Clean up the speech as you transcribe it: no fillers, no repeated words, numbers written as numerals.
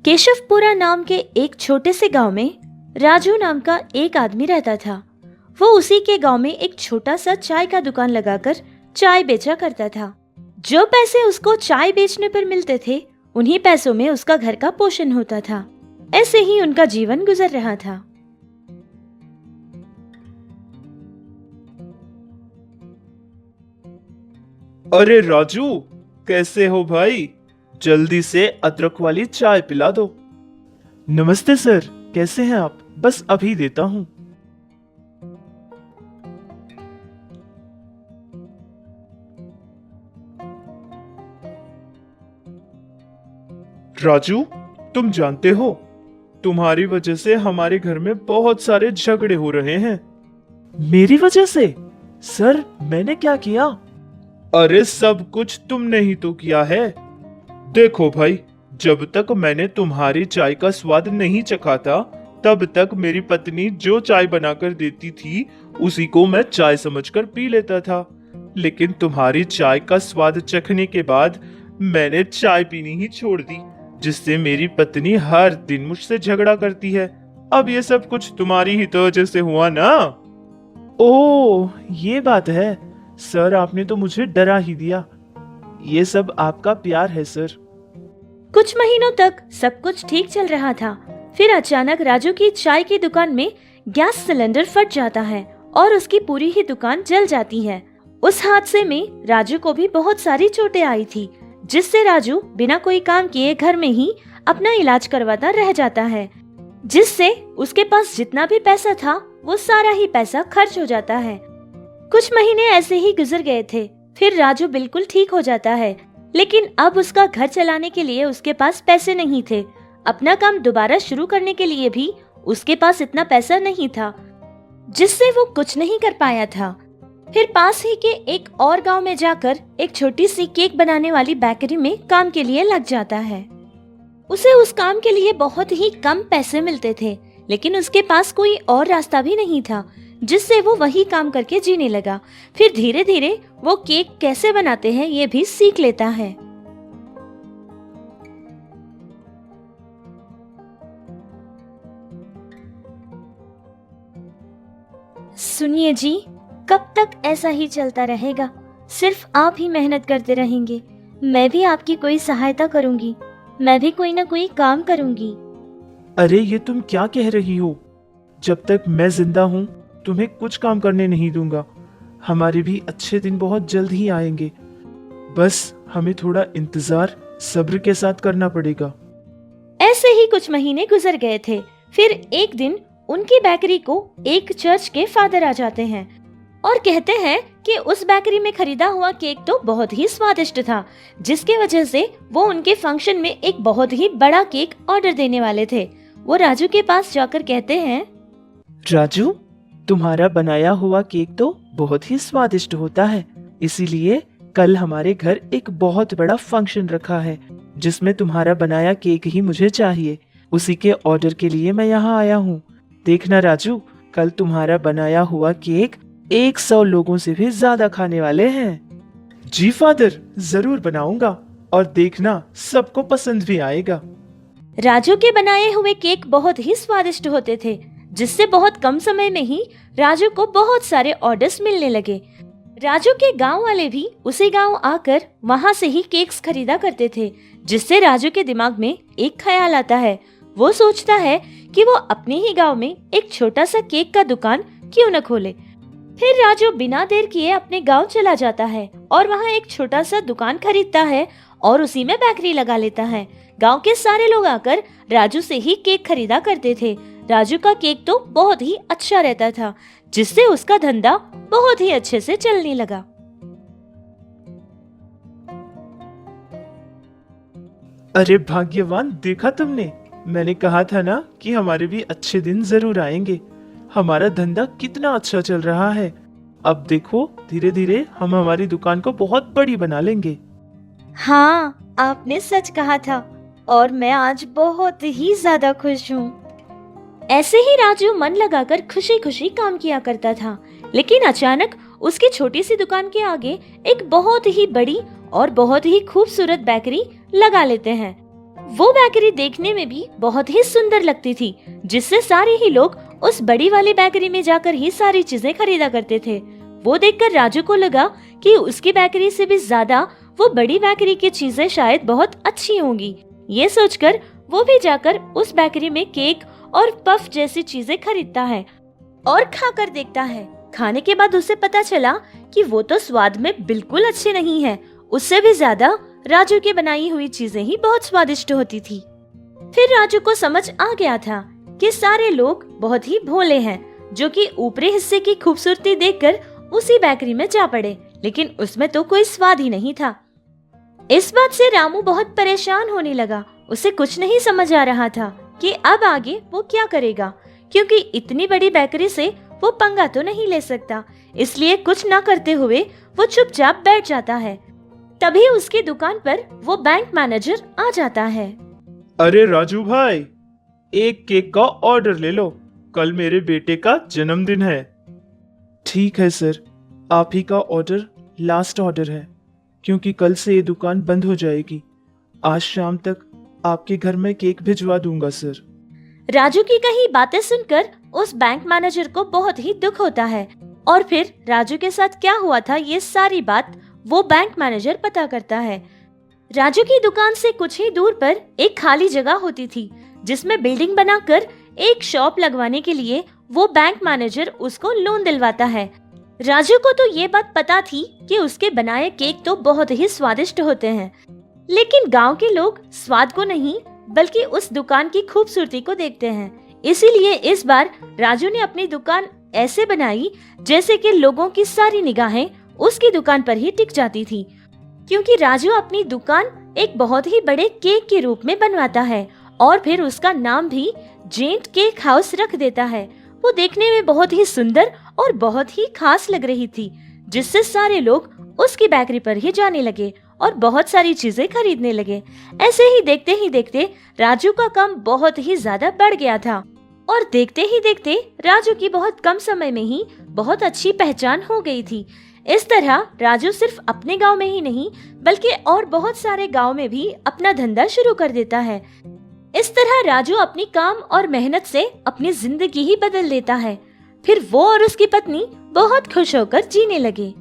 केशवपुरा नाम के एक छोटे से गांव में राजू नाम का एक आदमी रहता था। वो उसी के गांव में एक छोटा सा चाय का दुकान लगाकर चाय बेचा करता था। जो पैसे उसको चाय बेचने पर मिलते थे, उन्हीं पैसों में उसका घर का पोषण होता था। ऐसे ही उनका जीवन गुजर रहा था। अरे राजू, कैसे हो भाई? जल्दी से अदरक वाली चाय पिला दो। नमस्ते सर, कैसे हैं आप? बस अभी देता हूँ। राजू, तुम जानते हो, तुम्हारी वजह से हमारे घर में बहुत सारे झगड़े हो रहे हैं। मेरी वजह से? सर, मैंने क्या किया? अरे सब कुछ तुमने ही तो किया है। देखो भाई, जब तक मैंने तुम्हारी चाय का स्वाद नहीं चखा था, तब तक मेरी पत्नी जो चाय बनाकर देती थी, उसी को मैं चाय समझकर पी लेता था। लेकिन तुम्हारी चाय का स्वाद चखने के बाद मैंने चाय पीनी ही छोड़ दी, जिससे मेरी पत्नी हर दिन मुझसे झगड़ा करती है। अब ये सब कुछ तुम्हारी ही तो वजह से हुआ ना? ओह, ये बात है। सर, आपने तो मुझे डरा ही दिया। ये सब आपका प्यार है सर। कुछ महीनों तक सब कुछ ठीक चल रहा था। फिर अचानक राजू की चाय की दुकान में गैस सिलेंडर फट जाता है और उसकी पूरी ही दुकान जल जाती है। उस हादसे में राजू को भी बहुत सारी चोटें आई थी, जिससे राजू बिना कोई काम किए घर में ही अपना इलाज करवाता रह जाता है, जिससे उसके पास जितना भी पैसा था वो सारा ही पैसा खर्च हो जाता है। कुछ महीने ऐसे ही गुजर गए थे। फिर राजू बिल्कुल ठीक हो जाता है, लेकिन अब उसका घर चलाने के लिए उसके पास पैसे नहीं थे। अपना काम दोबारा शुरू करने के लिए भी उसके पास इतना पैसा नहीं था, जिससे वो कुछ नहीं कर पाया था। फिर पास ही के एक और गांव में जाकर एक छोटी सी केक बनाने वाली बेकरी में काम के लिए लग जाता है। उसे उस काम के लिए बहुत ही कम पैसे मिलते थे, लेकिन उसके पास कोई और रास्ता भी नहीं था, जिससे वो वही काम करके जीने लगा। फिर धीरे धीरे वो केक कैसे बनाते हैं ये भी सीख लेता है। सुनिए जी, कब तक ऐसा ही चलता रहेगा? सिर्फ आप ही मेहनत करते रहेंगे। मैं भी आपकी कोई सहायता करूंगी। मैं भी कोई ना कोई काम करूंगी। अरे ये तुम क्या कह रही हो? जब तक मैं जिंदा हूँ तुम्हें कुछ काम करने नहीं दूंगा। हमारे भी अच्छे दिन बहुत जल्द ही आएंगे। बस हमें थोड़ा इंतजार सब्र के साथ करना पड़ेगा। ऐसे ही कुछ महीने गुजर गए थे। फिर एक दिन उनकी बेकरी को एक चर्च के फादर आ जाते हैं और कहते हैं कि उस बेकरी में खरीदा हुआ केक तो बहुत ही स्वादिष्ट था, जिसके वजह से वो उनके फंक्शन में एक बहुत ही बड़ा केक ऑर्डर देने वाले थे। वो राजू के पास जाकर कहते हैं, राजू, तुम्हारा बनाया हुआ केक तो बहुत ही स्वादिष्ट होता है, इसीलिए कल हमारे घर एक बहुत बड़ा फंक्शन रखा है, जिसमें तुम्हारा बनाया केक ही मुझे चाहिए। उसी के ऑर्डर के लिए मैं यहाँ आया हूँ। देखना राजू, कल तुम्हारा बनाया हुआ केक 100 लोगों से भी ज्यादा खाने वाले हैं। जी फादर, जरूर बनाऊंगा और देखना सबको पसंद भी आएगा। राजू के बनाए हुए केक बहुत ही स्वादिष्ट होते थे, जिससे बहुत कम समय में ही राजू को बहुत सारे ऑर्डर्स मिलने लगे। राजू के गांव वाले भी उसी गांव आकर वहां से ही केक्स खरीदा करते थे, जिससे राजू के दिमाग में एक ख्याल आता है। वो सोचता है कि वो अपने ही गांव में एक छोटा सा केक का दुकान क्यों न खोले। फिर राजू बिना देर किए अपने गांव चला जाता है और वहां एक छोटा सा दुकान खरीदता है और उसी में बेकरी लगा लेता है। गांव के सारे लोग आकर राजू से ही केक खरीदा करते थे। राजू का केक तो बहुत ही अच्छा रहता था, जिससे उसका धंधा बहुत ही अच्छे से चलने लगा। अरे भाग्यवान, देखा तुमने? मैंने कहा था ना कि हमारे भी अच्छे दिन जरूर आएंगे। हमारा धंधा कितना अच्छा चल रहा है। अब देखो, धीरे धीरे हम हमारी दुकान को बहुत बड़ी बना लेंगे। हाँ, आपने सच कहा था और मैं आज बहुत ही ज्यादा खुश हूँ। ऐसे ही राजू मन लगाकर खुशी खुशी काम किया करता था, लेकिन अचानक उसकी छोटी सी दुकान के आगे एक बहुत ही बड़ी और बहुत ही खूबसूरत बेकरी लगा लेते हैं। वो बेकरी देखने में भी बहुत ही सुंदर लगती थी, जिससे सारे ही लोग उस बड़ी वाली बेकरी में जाकर ही सारी चीजें खरीदा करते थे। वो देखकर राजू को लगा कि उसकी बेकरी से भी ज्यादा वो बड़ी बेकरी की चीजें शायद बहुत अच्छी होंगी। ये सोचकर वो भी जाकर उस बेकरी में केक और पफ जैसी चीजें खरीदता है और खाकर देखता है। खाने के बाद उसे पता चला कि वो तो स्वाद में बिल्कुल अच्छे नहीं है, उससे भी ज्यादा राजू की बनाई हुई चीजें ही बहुत स्वादिष्ट होती थी। फिर राजू को समझ आ गया था कि सारे लोग बहुत ही भोले हैं, जो कि ऊपरी हिस्से की खूबसूरती देखकर उसी बेकरी में जा पड़े, लेकिन उसमें तो कोई स्वाद ही नहीं था। इस बात से रामू बहुत परेशान होने लगा। उसे कुछ नहीं समझ आ रहा था कि अब आगे वो क्या करेगा, क्योंकि इतनी बड़ी बेकरी से वो पंगा तो नहीं ले सकता। इसलिए कुछ न करते हुए वो चुपचाप बैठ जाता है। तभी उसकी दुकान पर वो बैंक मैनेजर आ जाता है। अरे राजू भाई, एक केक का ऑर्डर ले लो, कल मेरे बेटे का जन्मदिन है। ठीक है सर, आप ही का ऑर्डर लास्ट ऑर्डर है, क्योंकि कल से ये दुकान बंद हो जाएगी। आज शाम तक आपके घर में केक भिजवा दूंगा सर। राजू की कही बातें सुनकर उस बैंक मैनेजर को बहुत ही दुख होता है, और फिर राजू के साथ क्या हुआ था ये सारी बात वो बैंक मैनेजर पता करता है। राजू की दुकान से कुछ ही दूर पर एक खाली जगह होती थी, जिसमें बिल्डिंग बनाकर एक शॉप लगवाने के लिए वो बैंक मैनेजर उसको लोन दिलवाता है। राजू को तो ये बात पता थी कि उसके बनाए केक तो बहुत ही स्वादिष्ट होते हैं, लेकिन गांव के लोग स्वाद को नहीं बल्कि उस दुकान की खूबसूरती को देखते हैं। इसीलिए इस बार राजू ने अपनी दुकान ऐसे बनाई जैसे कि लोगों की सारी निगाहें उसकी दुकान पर ही टिक जाती थी, क्योंकि राजू अपनी दुकान एक बहुत ही बड़े केक के रूप में बनवाता है और फिर उसका नाम भी जेंट केक हाउस रख देता है। वो देखने में बहुत ही सुंदर और बहुत ही खास लग रही थी, जिससे सारे लोग उसकी बेकरी पर ही जाने लगे और बहुत सारी चीजें खरीदने लगे। ऐसे ही देखते राजू का काम बहुत ही ज्यादा बढ़ गया था, और देखते ही देखते राजू की बहुत कम समय में ही बहुत अच्छी पहचान हो गई थी। इस तरह राजू सिर्फ अपने गांव में ही नहीं बल्कि और बहुत सारे गांव में भी अपना धंधा शुरू कर देता है। इस तरह राजू अपनी काम और मेहनत से अपनी जिंदगी ही बदल देता है। फिर वो और उसकी पत्नी बहुत खुश होकर जीने लगे।